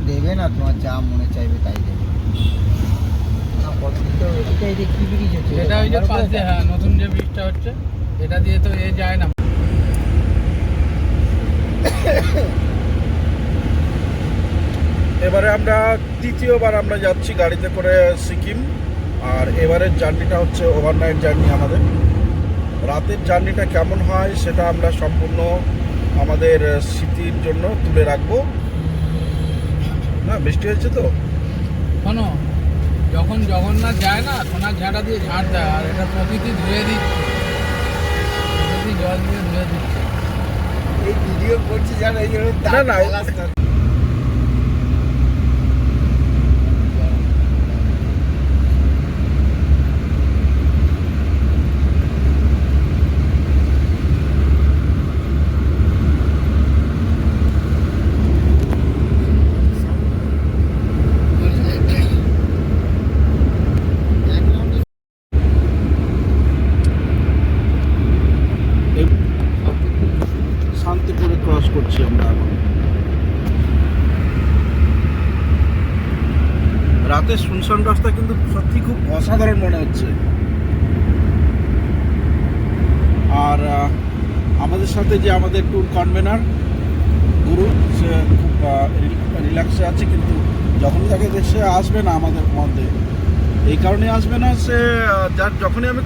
দেবে না, তোমার যা মনে চাইবে তাই দেবে। কি ব্রিজ হচ্ছে এটা? ওই যে পাশ দিয়ে, হ্যাঁ, নতুন যে ব্রিজটা হচ্ছে এটা দিয়ে তো এ যায় না। এবারে আমরা তৃতীয়বার আমরা যাচ্ছি গাড়িতে করে সিকিম। আর এবারের জার্নিটা হচ্ছে ওভারনাইট জার্নি আমাদের। রাতের জার্নিটা কেমন হয় সেটা আমরা সম্পূর্ণ আমাদের স্মৃতির জন্য তুলে রাখবো। না, বৃষ্টি হয়েছে তো শোনো, যখন জগন্নাথ যায় না সোনার ঝাঁটা দিয়ে ঝাঁট দেয়, আর এটা প্রকৃতি ধুয়ে দিচ্ছে, প্রকৃতি জল দিয়ে ধুয়ে দিচ্ছে। এই ভিডিও করছি জানো, এই জন্য না, না, শান্তিপুরে ক্রস করছি আমরা এখন। রাতের শুনশান রাস্তা কিন্তু সত্যি খুব অসাধারণ মনে হচ্ছে। আর আমাদের সাথে যে আমাদের ট্যুর কনভেনার গুরু, সে খুব রিল্যাক্সে আছে, কিন্তু যখনই তাকে সে আসবে না আমাদের মধ্যে, এই কারণে আসবে না, সে যার যখনই আমি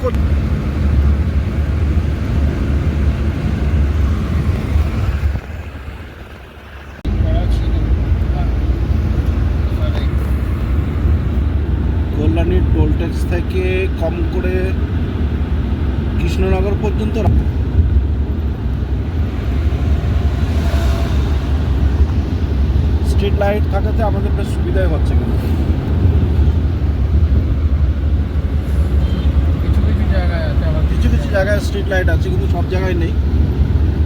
কল্যাণীর টোল ট্যাক্স থেকে কম করে কৃষ্ণনগর পর্যন্ত স্ট্রিট লাইট থাকাতে আমাদের বেশ সুবিধাই হচ্ছে। কিন্তু কিছু কিছু জায়গায় আছে, আবার কিছু কিছু জায়গায় স্ট্রিট লাইট আছে, কিন্তু সব জায়গায় নেই।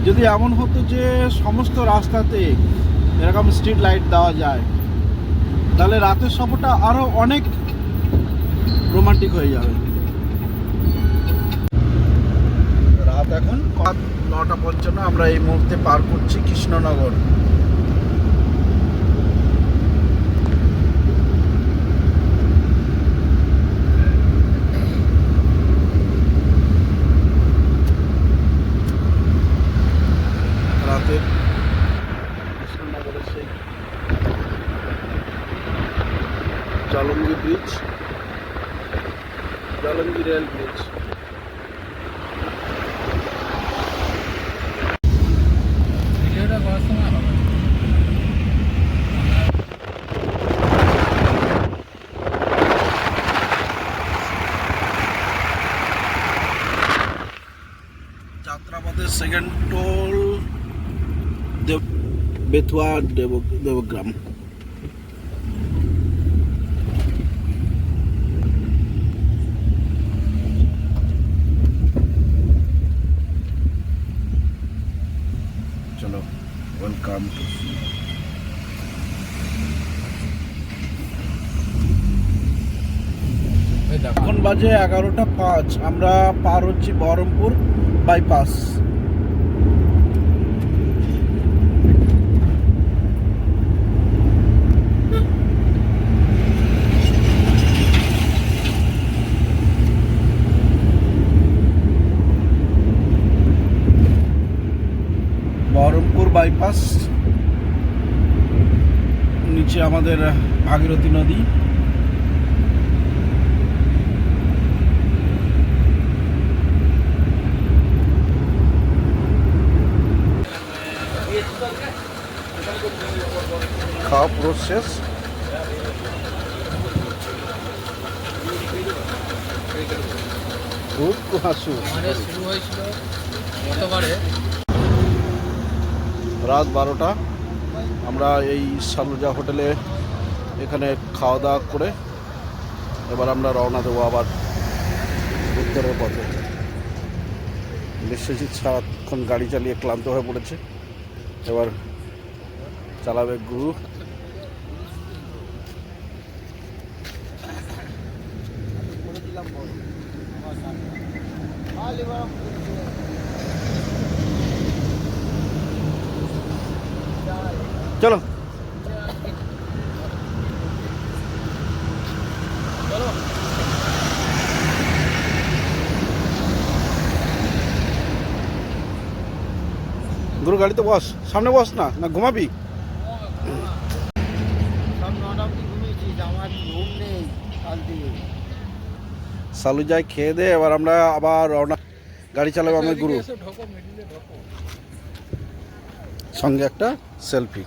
যদি এমন হতো যে সমস্ত রাস্তাতে এরকম স্ট্রিট লাইট দেওয়া যায়, তাহলে রাতের সফরটা আরও অনেক রোমান্টিক হয়ে যাবে। রাত এখন 9:55, আমরা এই মুহূর্তে পার করছি কৃষ্ণনগর। রাতের কৃষ্ণনগরের সেই Jalangi bridge, Jalangi rail bridge. ভিডিওটা করার সময় হবে। যাত্রাপথের সেকেন্ড টোল বেথুয়া দেবগ্রাম। চলো, ওয়েলকাম টু। ওই দেখো, এখন বাজে 11:05, আমরা পার হচ্ছি বহরমপুর বাইপাস। বহরমপুর বাইপাস, নিচে আমাদের ভাগীরথী নদী। খাওয়া পুরো শেষ। খুব কুয়াশু। আমাদের শুরু হয়েছিল গতবারে রাত 12টা, আমরা এই সালুজা হোটেলে এখানে খাওয়া দাওয়া করে এবার আমরা রওনা দেবো আবার উত্তরের পথে। বিশ্বজিৎ সারাক্ষণ গাড়ি চালিয়ে ক্লান্ত হয়ে পড়েছে, এবার চালাবে গুরু। চলো গাড়িতে বস, সামনে বস না, না ঘুমাবি? সব 9টা অবধি ঘুমিয়েছিস, আমার ঘুম নেই কাল থেকে। সালু যাই খেয়ে দে, এবার আমরা আবার রওনা। গাড়ি চালাবো আমার গুরু, ঢোকো মিডিলে ঢোকো। সঙ্গে একটা সেলফি,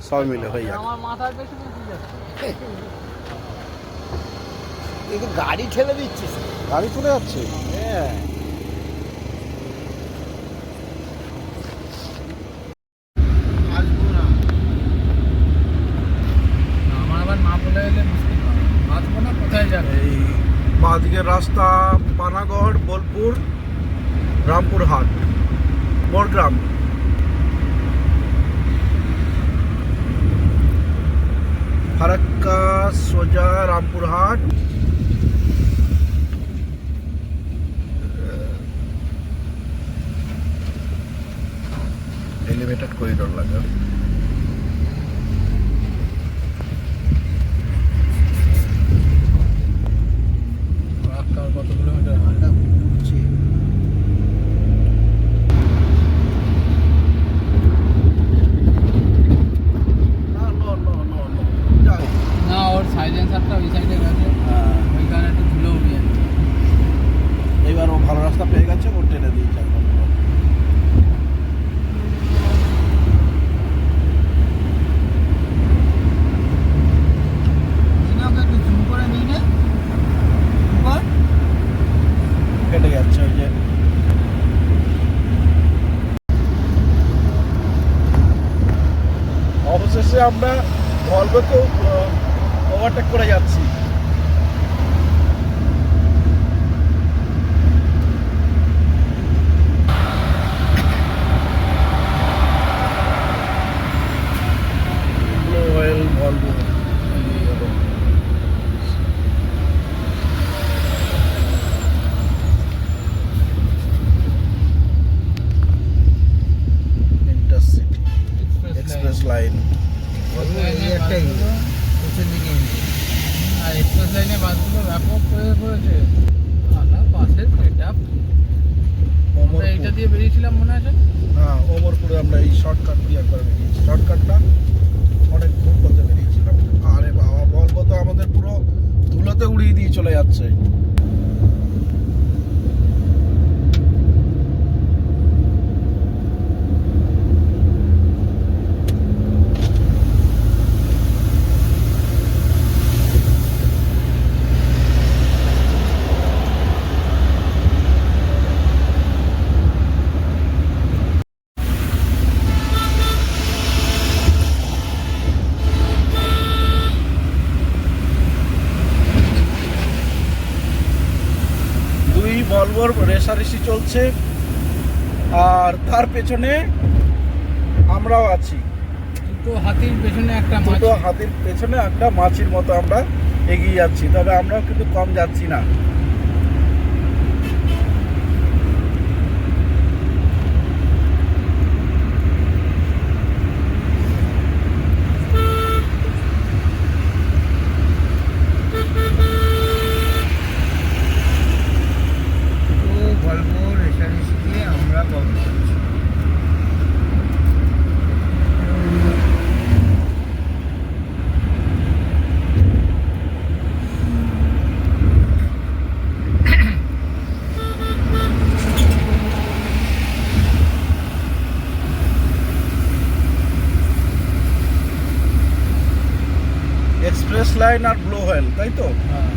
সবাই মিলে হয়ে যাবে। আমার মাথার পেছনে দিয়ে যাচ্ছে। কিন্তু গাড়ি ঠেলে দিচ্ছিস। গাড়ি চলে যাচ্ছে। হ্যাঁ, আসবো না। আমার আবার না বলে এলে মুশকিল হবে। বাঁচবো না, কোথায় যাবে? এই বাঁদিকের রাস্তা পানাগড়, বোলপুর, রামপুরহাট, বড়গ্রাম। ফারাক্কা সোজা রামপুরহাট। এলিভেটেড করিডোর লাগা। আর কত কিলোমিটার? ঠান্ডা ঘুরছে। না, ওর সাইলেন্সারটা ওই সাইডে গেছে, ওই কারণে একটু ধুলো উঠে যাচ্ছে। এইবার ও ভালো রাস্তা পেয়ে গেছে, ও টেনে দিয়েছে একদম। দিনাকে একটু জুম করে নিই না উপর। কেটে যাচ্ছে ওই যে। অবশেষে আমরা ভলভোকে ওভারটেক করে যাচ্ছি। Volvo intercity express line. এই একটাই পেছন দিকে এনে। আর এক্সপ্রেস লাইনে বাসগুলো ব্যাপক হয়ে পড়েছে। আলা বাসের সেটআপ। আমরা এইটা দিয়ে বেরিয়েছিলাম মনে আছে? হ্যাঁ, ওমরপুরে আমরা এই শর্টকাট দিয়ে একবার বেরিয়েছি। শর্টকাটটা অনেক দূর পথে বেরিয়েছিলাম। আরে বাবা, ভলভো তো আমাদের পুরো ধুলোতে উড়িয়ে দিয়ে চলে যাচ্ছে। ভলভোর রেষারেষি চলছে, আর তার পেছনে আমরাও আছি। দুটো হাতির পেছনে একটা মাছ। দুটো হাতির পেছনে একটা মাছির মতো আমরা এগিয়ে যাচ্ছি, তবে আমরাও কিন্তু কম যাচ্ছি না। ভলভো রেষারেষিতে আমরা কম করছি। এক্সপ্রেস লাইন আর ব্লু হোয়েল, তাই তো? হ্যাঁ।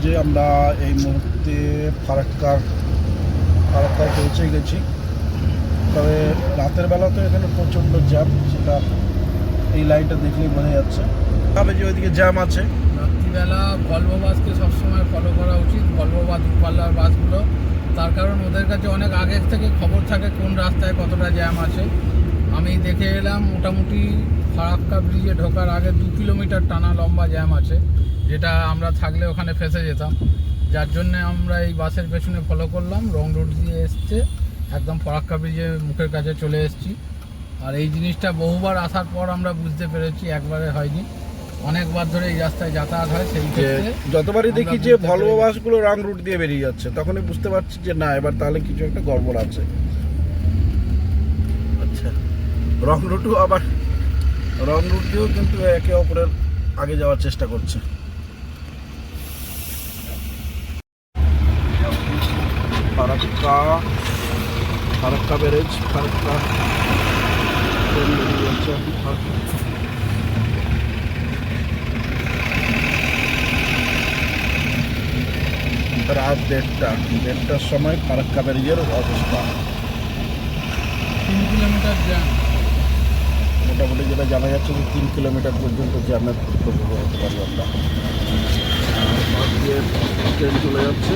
বাজে, আমরা এই মুহূর্তে ফারাক্কায় পৌঁছে গেছি। তবে রাতের বেলা তো এখানে প্রচণ্ড জ্যাম, সেটা এই লাইনটা দেখলেই বোঝা যাচ্ছে। তবে যে ওইদিকে জ্যাম আছে। রাত্রিবেলা ভলভো বাসকে সবসময় ফলো করা উচিত, ভলভো বা দূরপাল্লার বাসগুলো। তার কারণ ওদের কাছে অনেক আগের থেকে খবর থাকে কোন রাস্তায় কতটা জ্যাম আছে। আমি দেখে এলাম মোটামুটি ফারাক্কা ব্রিজে ঢোকার আগে 2 কিলোমিটার টানা লম্বা জ্যাম আছে, যেটা আমরা থাকলে ওখানে ফেঁসে যেতাম। যার জন্য আমরা এই বাসের পেছনে ফলো করলাম, রং রোড দিয়ে এসছে, একদম ফারাক্কা ব্রিজের মুখের কাছে চলে এসেছি। আর এই জিনিসটা বহুবার আসার পর আমরা বুঝতে পেরেছি, একবারে হয়নি, অনেকবার ধরে এই রাস্তায় যাতায়াত হয়। সেই ক্ষেত্রে যতবারই দেখি যে ভলভো বাসগুলো রং রুট দিয়ে বেরিয়ে যাচ্ছে, তখনই বুঝতে পারছি যে না, এবার তাহলে কিছু একটা গড়বড় আছে। আচ্ছা, রং রুট দিয়েও কিন্তু একে অপরের আগে যাওয়ার চেষ্টা করছে। ফারাক্কা ব্যারেজ, ফারাক্কা ট্রেন বেরিয়ে যাচ্ছে। রাত 1:30টার সময় ফারাক্কা ব্যারেজের অবস্থা। 3 কিলোমিটার জ্যাম। মোটামুটি যেটা জানা যাচ্ছে যে 3 কিলোমিটার পর্যন্ত জ্যামের প্রভাব হতে পারি আমরা। ট্রেন চলে যাচ্ছে।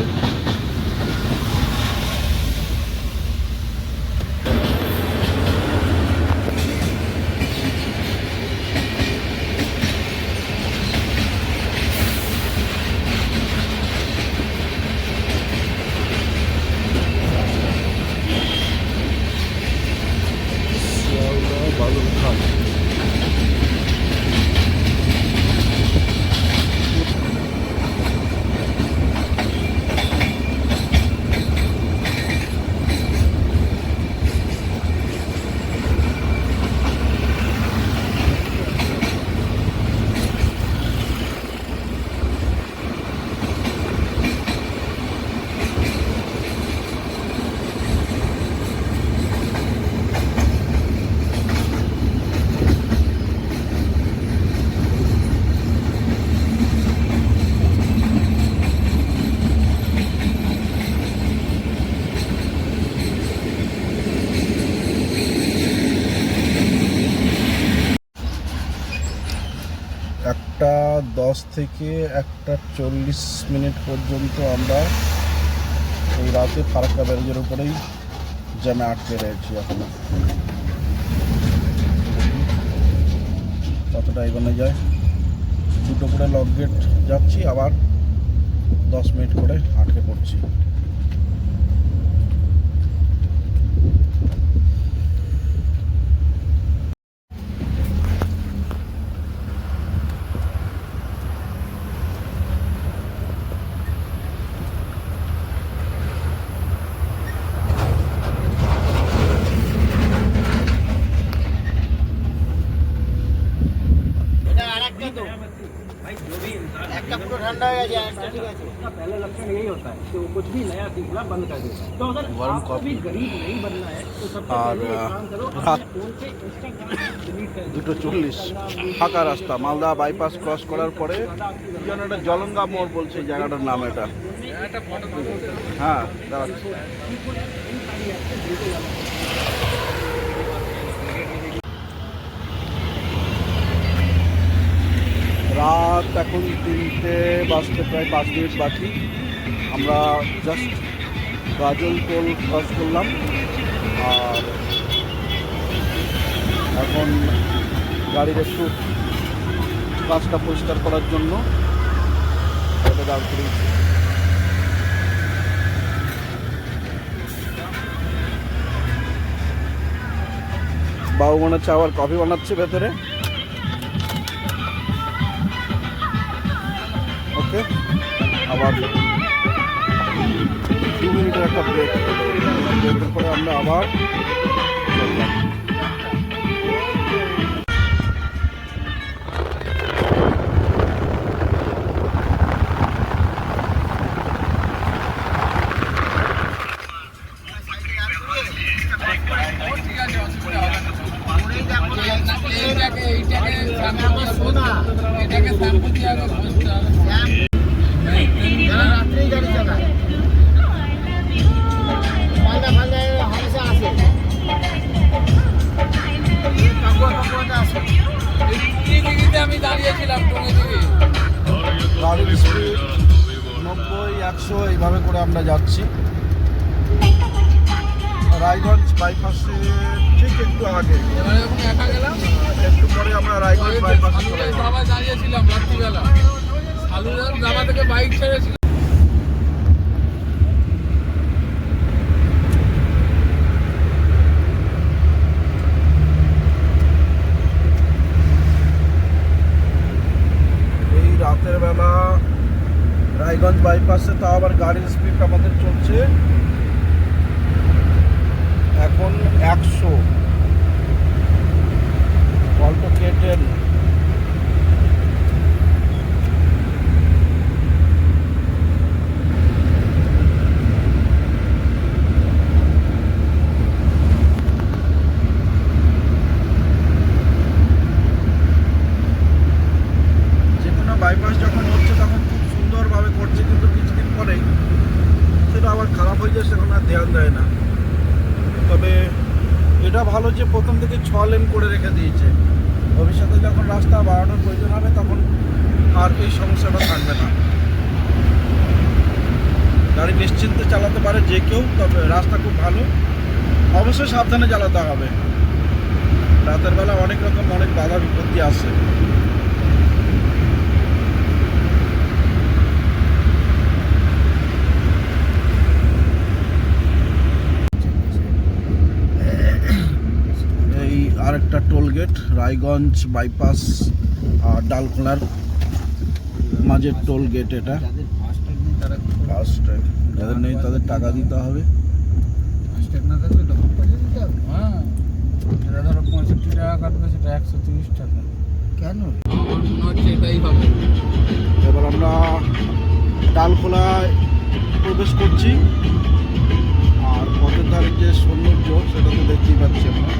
একটা 10 থেকে 1:40 পর্যন্ত আমরা এই রাতে ফারাক্কা ব্যারেজের উপরেই জ্যামে আটকে রয়েছি। এখনো কতটা এগোনো যায়, 2টো করে লক গেট যাচ্ছি, আবার 10 মিনিট করে আটকে পড়ছি। একটা পুরো ঠান্ডা হয়ে গেছে, একটা ঠিক আছে। पहला लक्षण यही होता है कि वो कुछ भी नया सीखना बंद कर देता है। तो अगर आपको भी गरीब नहीं बनना है तो सबसे पहले एक काम करो, अपने फोन से इंस्टाग्राम डिलीट कर दो। 2:40 ফাঁকা রাস্তা, মালদা বাইপাস ক্রস করার পরে যেন একটা জলঙ্গা মোড় বলছে এই জায়গাটার নাম। এটা হ্যাঁ, দাঁড়াচ্ছি। রাত এখন 3টে বাজতে প্রায় 5 মিনিট বাকি। আমরা জাস্ট গাজল টোল ক্রস করলাম, আর এখন গাড়ির একটু কাজটা পরিষ্কার করার জন্য এটা দাঁড় করিয়েছি। বাবু মনে হচ্ছে আবার কফি বানাচ্ছে ভেতরে। ওকে, আবার 2 মিনিটের একটা ব্রেক, ব্রেকের পরে আমরা আবার চললাম। এটাকে শ্যাম্পু দিয়ে আগে ঘষতে হবে। আমরা যাচ্ছি রায়গঞ্জ বাইপাসে ঠিক একটু আগে। এবারে যখন একা গেলাম একটু পরে আমরা রায়গঞ্জ বাইপাসে চলে যাবো। ধাবায় দাঁড়িয়েছিলাম রাত্রিবেলা, সালুদার ধাবা থেকে বাইক ছেড়েছিলাম। এই রাতের বেলা রায়গঞ্জ বাইপাসে তাও আবার গাড়ির স্পিড আমাদের চলছে এখন 100, অল্টো K10। বাইপাস যখন হচ্ছে তখন খুব সুন্দরভাবে করছে, কিন্তু কিছুদিন পরেই সেটা আবার খারাপ হয়ে যায়, সেখানে আর ধ্যান দেয় না। তবে এটা ভালো যে প্রথম থেকে 6 লেন করে রেখে দিয়েছে, ভবিষ্যতে যখন রাস্তা বাড়ানোর প্রয়োজন হবে তখন আর এই সমস্যাটা থাকবে না, গাড়ি নিশ্চিন্তে চালাতে পারে যে কেউ। তবে রাস্তা খুব ভালো, অবশ্যই সাবধানে চালাতে হবে, রাতের বেলা অনেক রকম অনেক বাধা বিপত্তি আসে। আরেকটা টোল গেট রায়গঞ্জ বাইপাস আর ডালখোলার মাঝের টোল গেট। এটা যাদের ফাস্ট্যাগ নেই তারা ফাস্ট্যাগ, যাদের নেই তাদের টাকা দিতে হবে। ফাস্ট্যাগ না থাকলে তখন পয়সা দিতে হবে। হ্যাঁ, এটা ধরো 65 টাকা কাটবে, সেটা 130 টাকা। কেন? আমার মনে হচ্ছে এটাই হবে। এবার আমরা ডালখোলায় প্রবেশ করছি, আর পথের ধারে যে সৌন্দর্য সেটা তো দেখতেই পাচ্ছি আমরা।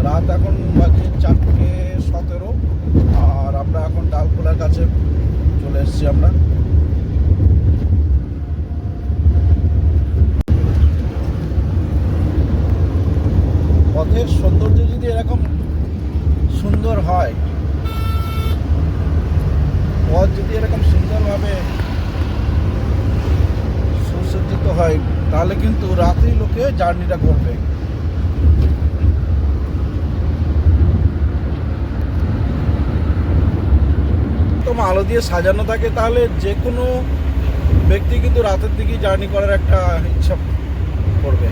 রাত এখন বাজে 4:17, আর আমরা এখন ডালখোলার কাছে চলে এসেছি। আমরা পথের সৌন্দর্য যদি এরকম সুন্দর হয়, পথ যদি এরকম সুন্দরভাবে সুসজ্জিত হয়, তাহলে কিন্তু রাতেই লোকে জার্নিটা করবে। আলো দিয়ে সাজানো থাকে, তাহলে যে কোনো ব্যক্তি কিন্তু রাতের দিকেই জার্নি করার একটা ইচ্ছা করবে,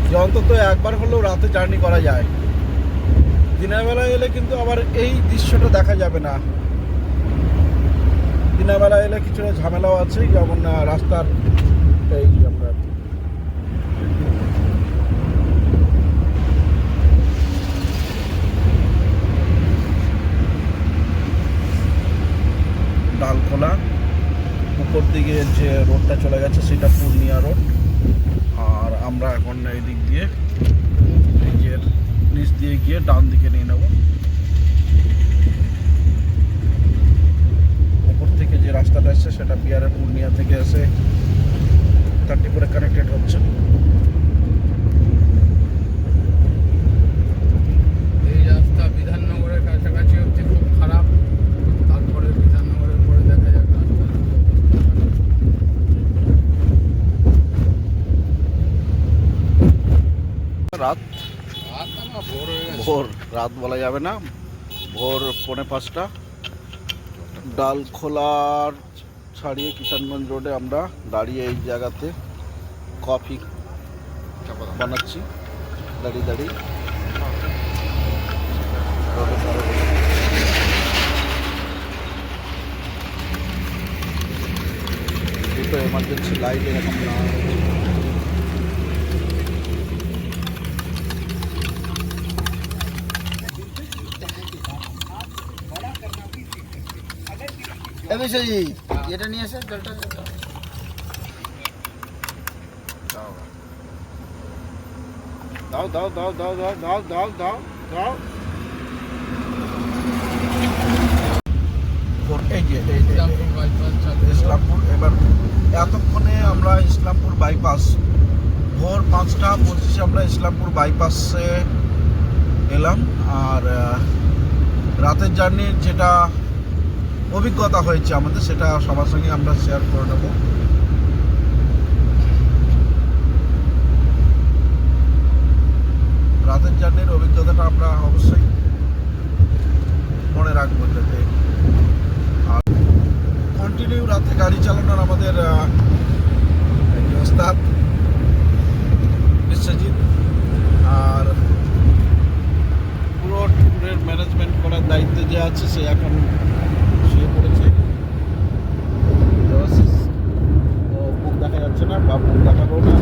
যে অন্তত একবার হলেও রাতে জার্নি করা যায়। দিনের বেলা এলে কিন্তু আবার এই দৃশ্যটা দেখা যাবে না। দিনের বেলা এলে কিছুটা ঝামেলাও আছে, যেমন রাস্তার এই আমরা ডালখোলা উপর দিকে যে রোডটা চলে গেছে সেটা পূর্ণিয়া রোড, আর আমরা এখন এই দিক দিয়ে ব্রিজের নিচ দিয়ে গিয়ে ডান দিকে নিয়ে নেব। উপর থেকে যে রাস্তাটা এসছে সেটা বিহারের পূর্ণিয়া থেকে এসে 34-এ কানেক্টেড হচ্ছে। এই রাস্তা বিধাননগরের কাছাকাছি হচ্ছে খুব খারাপ, তারপরে বিধাননগরের পরে দেখা যাক রাত ভোর হয়ে গেছে। ভোর রাত বলা যাবে না, ভোর 4:45। ডালখোলার ছাড়িয়ে কিষানগঞ্জ রোডে আমরা দাঁড়িয়ে এই জায়গাতে কফি বানাচ্ছি, দাঁড়িয়ে দাঁড়িয়ে রোডের ধারে বসে। দুটো এমার্জেন্সি লাইট এরকম না এ বিশ্বজিৎ এটা নিয়ে এসে জলটা দাও দাও দাও দাও দাও দাও দাও দাও দাও এই যে ইসলামপুর বাইপাস চালু ইসলামপুর এবার এতক্ষণে আমরা ইসলামপুর বাইপাস ভোর 5:25 আমরা ইসলামপুর বাইপাসে এলাম। আর রাতের জার্নির যেটা অভিজ্ঞতা হয়েছে আমাদের সেটা সবার সঙ্গে আমরা শেয়ার করে নেব। রাতের জার্নির অভিজ্ঞতাটা আমরা অবশ্যই মনে রাখবো, যাতে আর কন্টিনিউ রাতে গাড়ি চালানোর আমাদের ওস্তাদ বিশ্বজিৎ, আর পুরো ট্যুরের ম্যানেজমেন্ট করার দায়িত্বে যে আছে সে এখন শুয়ে পড়েছে। ও মুখ দেখা যাচ্ছে না বা মুখ দেখাবো না।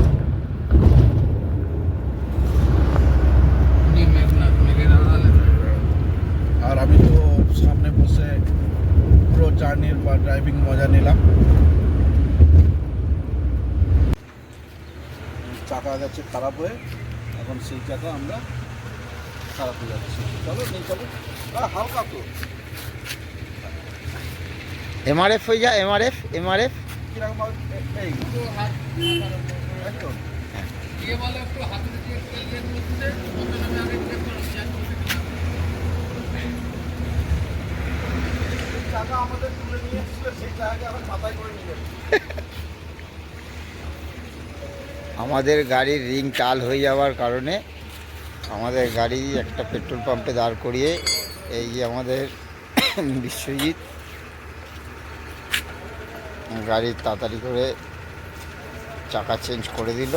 আর আমি তো সামনে বসে পুরো জার্নির বা ড্রাইভিং মজা নিলাম। চাকা গেছে খারাপ হয়ে, এখন সেই চাকা আমরা খারাপ হয়ে যাচ্ছি। চলো নেই চলো, হালকা তো এমআরএফ হয়ে যা এমআরএফ কিরকম এই একদম চাকা আমাদের তুলে নিয়ে এসেছিল, সেই চাকাকে আবার মাথায় করে নিয়ে যাবে। আমাদের গাড়ির রিং টাল হয়ে যাওয়ার কারণে আমাদের গাড়ি একটা পেট্রোল পাম্পে দাঁড় করিয়ে এই যে আমাদের বিশ্বজিৎ গাড়ি তাড়াতাড়ি করে চাকা চেঞ্জ করে দিল।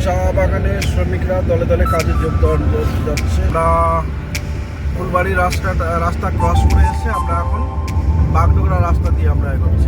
চা বাগানের শ্রমিকরা দলে দলে কাজে যোগদান যাচ্ছে। আমরা ফুলবাড়ি রাস্তা ক্রস করে এসে আমরা এখন বাগডোগরা রাস্তা দিয়ে আমরা এগোচ্ছি।